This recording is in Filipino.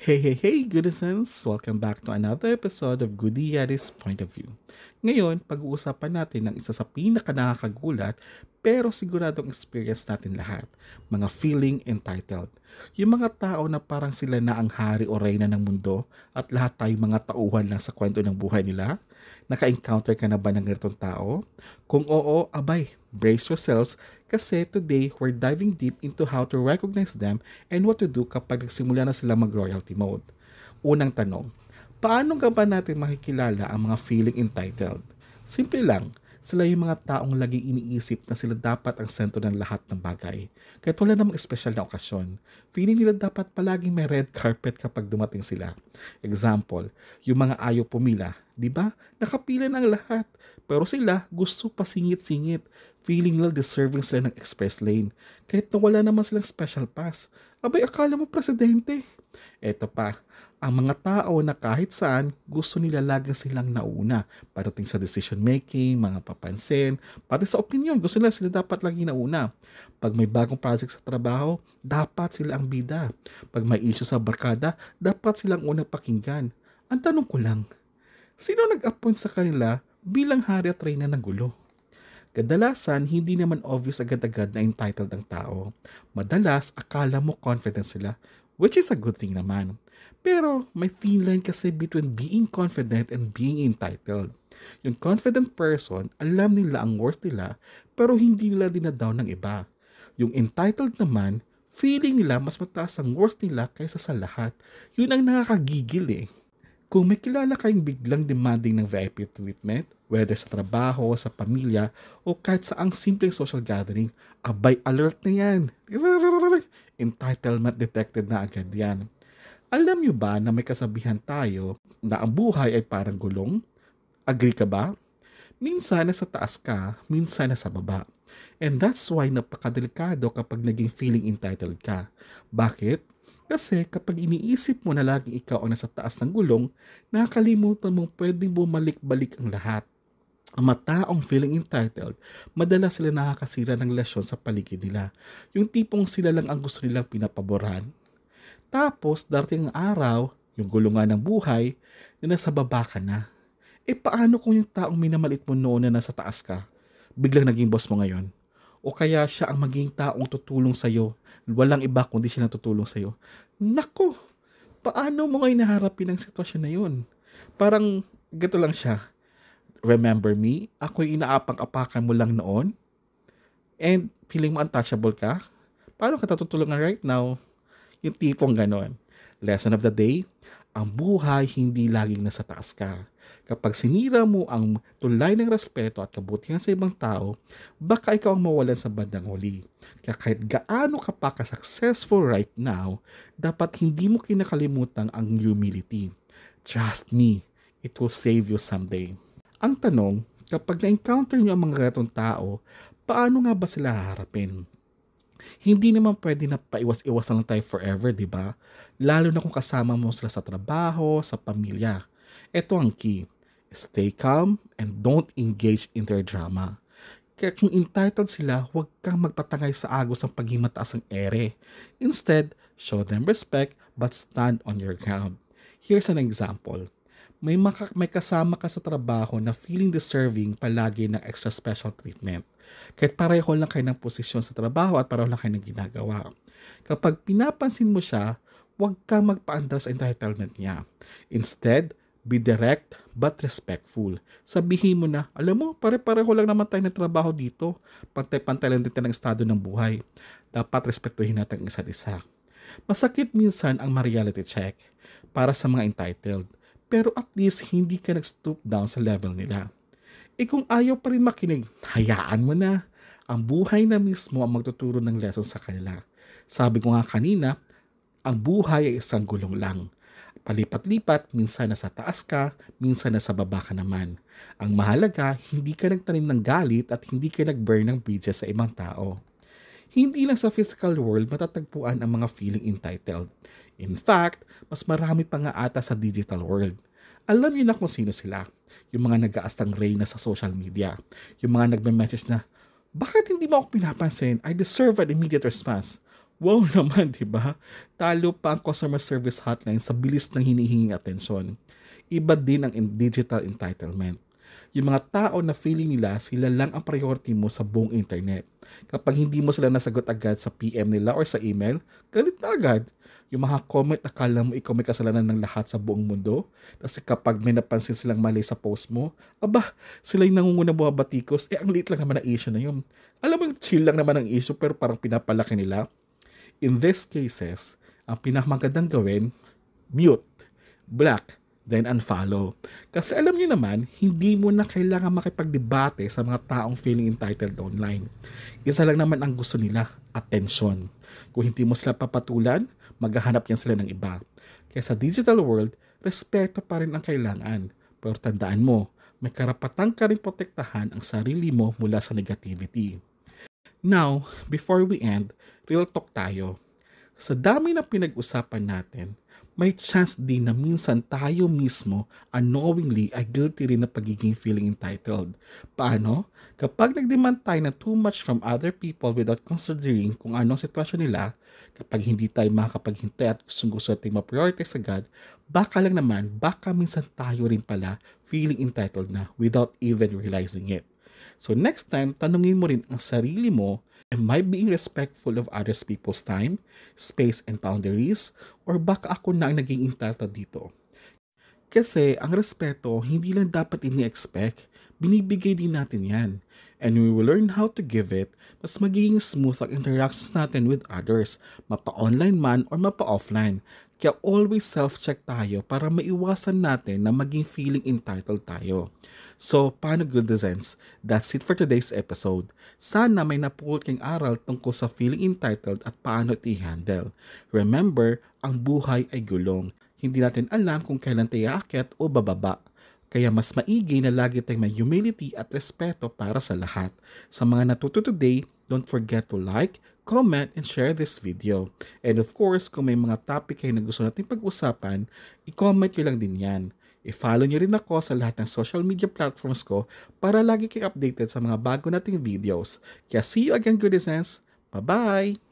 Hey, Goodisons! Welcome back to another episode of Goody Yadi's Point of View. Ngayon, pag-uusapan natin ang isa sa pinaka-nakakagulat pero siguradong experience natin lahat, mga feeling entitled. Yung mga tao na parang sila na ang hari o reyna ng mundo at lahat tayo mga tauhan lang sa kwento ng buhay nila. Naka-encounter ka na ba ng ganitong tao? Kung oo, abay, brace yourselves kasi today we're diving deep into how to recognize them and what to do kapag nagsimula na sila mag-royalty mode. Unang tanong, paano ka ba natin makikilala ang mga feeling entitled? Simple lang, sila yung mga taong laging iniisip na sila dapat ang sentro ng lahat ng bagay. Kahit wala namang espesyal na okasyon, feeling nila dapat palaging may red carpet kapag dumating sila. Example, yung mga ayaw pumila, di ba? Nakapila ng lahat. Pero sila gusto pa singit-singit. Feeling nila deserving sila ng express lane. Kahit na wala naman silang special pass. Abay, akala mo presidente. Eto pa, ang mga tao na kahit saan gusto nila laging silang nauna pagdating sa decision making, mga papansin, pati sa opinion, gusto nila sila dapat lagi nauna. Pag may bagong project sa trabaho, dapat sila ang bida. Pag may issue sa barkada, dapat silang unang pakinggan. Ang tanong ko lang, sino nag-appoint sa kanila bilang hari at reyna ng gulo? Kadalasan, hindi naman obvious agad-agad na entitled ang tao. Madalas, akala mo confident sila, which is a good thing naman. Pero may thin line kasi between being confident and being entitled. Yung confident person, alam nila ang worth nila, pero hindi nila dinadown ng iba. Yung entitled naman, feeling nila mas mataas ang worth nila kaysa sa lahat. Yun ang nakakagigil eh. Kung may kilala kayong biglang demanding ng VIP treatment, whether sa trabaho, sa pamilya, o kahit sa ang simpleng social gathering, abay alert na yan. Entitlement detected na agad yan. Alam nyo ba na may kasabihan tayo na ang buhay ay parang gulong? Agree ka ba? Minsan nasa taas ka, minsan nasa baba. And that's why napakadelikado kapag naging feeling entitled ka. Bakit? Kasi kapag iniisip mo na laging ikaw ang nasa taas ng gulong, nakakalimutan mong pwedeng bumalik-balik ang lahat. Ang mga taong feeling entitled, madalas sila nakakasira ng lasyon sa paligid nila. Yung tipong sila lang ang gusto nilang pinapaboran. Tapos, darating ang araw, yung gulungan ng buhay, na nasa baba ka na. Paano kung yung taong minamalit mo noon na nasa taas ka, biglang naging boss mo ngayon? O kaya siya ang maging taong tutulong sa'yo, walang iba kundi siya na tutulong sa'yo. Nako, paano mo ngayon naharapin ang sitwasyon na yun? Parang, gato lang siya. Remember me? Ako'y inaapang-apakan mo lang noon? And feeling mo untouchable ka? Paano ka tutulungan right now? Yung tipong ganon. Lesson of the day, ang buhay hindi laging nasa taas ka. Kapag sinira mo ang tulay ng respeto at kabutihan sa ibang tao, baka ikaw ang mawalan sa bandang huli. Kaya kahit gaano ka pa ka-successful right now, dapat hindi mo kinakalimutan ang humility. Trust me, it will save you someday. Ang tanong, kapag na-encounter nyo ang mga ganitong tao, paano nga ba sila haharapin? Hindi naman pwede na paiwas-iwas lang tayo forever, di ba? Lalo na kung kasama mo sila sa trabaho, sa pamilya. Ito ang key. Stay calm and don't engage in their drama. Kaya kung entitled sila, huwag kang magpatangay sa agos ng pagiging mataas ang ere. Instead, show them respect but stand on your ground. Here's an example. May kasama ka sa trabaho na feeling deserving palagi ng extra special treatment. Kahit pareho lang kayo ng posisyon sa trabaho at pareho lang kayo ng ginagawa. Kapag pinapansin mo siya, huwag kang magpaandar sa entitlement niya. Instead, be direct but respectful. Sabihin mo na, alam mo, pare-pareho lang naman tayo ng trabaho dito. Pantay-pantay lang din tayo ng estado ng buhay. Dapat respetuhin natin ang isa't isa. Masakit minsan ang ma-reality check para sa mga entitled. Pero at least hindi ka nag-stoop down sa level nila. Kung ayaw pa rin makinig, hayaan mo na. Ang buhay na mismo ang magtuturo ng lesson sa kanila. Sabi ko nga kanina, ang buhay ay isang gulong lang. Palipat-lipat, minsan nasa taas ka, minsan nasa baba ka naman. Ang mahalaga, hindi ka nagtanim ng galit at hindi ka nag-burn ng bridges sa ibang tao. Hindi lang sa physical world matatagpuan ang mga feeling entitled. In fact, mas marami pa nga ata sa digital world. Alam niyo na kung sino sila. Yung mga nag-aastang reyna sa social media. Yung mga nagme-message na, bakit hindi mo ako pinapansin? I deserve an immediate response. Wow naman, di ba? Talo pa ang customer service hotline sa bilis ng hinihinging atensyon. Iba din ang digital entitlement. Yung mga tao na feeling nila sila lang ang priority mo sa buong internet. Kapag hindi mo sila nasagot agad sa PM nila or sa email, galit na agad. Yung mga comment, akala mo ikaw may kasalanan ng lahat sa buong mundo. Kasi kapag may napansin silang mali sa post mo, aba, sila yung nangunguna bumabatikos, ang liit lang naman ang issue na yun. Alam mo, yung chill lang naman ang issue pero parang pinapalaki nila. In these cases, ang pinakamagandang gawin, mute, block, then unfollow. Kasi alam niyo naman, hindi mo na kailangan makipagdebate sa mga taong feeling entitled online. Isa lang naman ang gusto nila, attention. Kung hindi mo sila papatulan, maghahanap yan sila ng iba. Kaya sa digital world, respeto pa rin ang kailangan. Pero tandaan mo, may karapatan ka rin protektahan ang sarili mo mula sa negativity. Now, before we end, real talk tayo. Sa dami na pinag-usapan natin, may chance din na minsan tayo mismo unknowingly ay guilty rin na pagiging feeling entitled. Paano? Kapag nag-demand tayo na too much from other people without considering kung anong sitwasyon nila, kapag hindi tayo makakapaghintay at gustong-gusto natin ma-prioritize agad, baka minsan tayo rin pala feeling entitled na without even realizing it. So next time, tanungin mo rin ang sarili mo, am I being respectful of others people's time, space, and boundaries? Or baka ako na ang naging entitled dito? Kasi ang respeto, hindi lang dapat ini-expect, binibigay din natin yan. And we will learn how to give it, mas magiging smooth ang interactions natin with others, mapa-online man or mapa-offline. Kaya always self-check tayo para maiwasan natin na maging feeling entitled tayo. So, paano good sense? That's it for today's episode. Sana may napulot kang aral tungkol sa feeling entitled at paano ito i-handle. Remember, ang buhay ay gulong. Hindi natin alam kung kailan tayo aakyat o bababa. Kaya mas maigi na lagi tayong may humility at respeto para sa lahat. Sa mga natuto today, don't forget to like, comment, and share this video. And of course, kung may mga topic kayo na gusto natin pag-usapan, i-comment nyo lang din yan. I-follow nyo rin ako sa lahat ng social media platforms ko para lagi kayo updated sa mga bago nating videos. Kaya see you again, good essence. Bye-bye!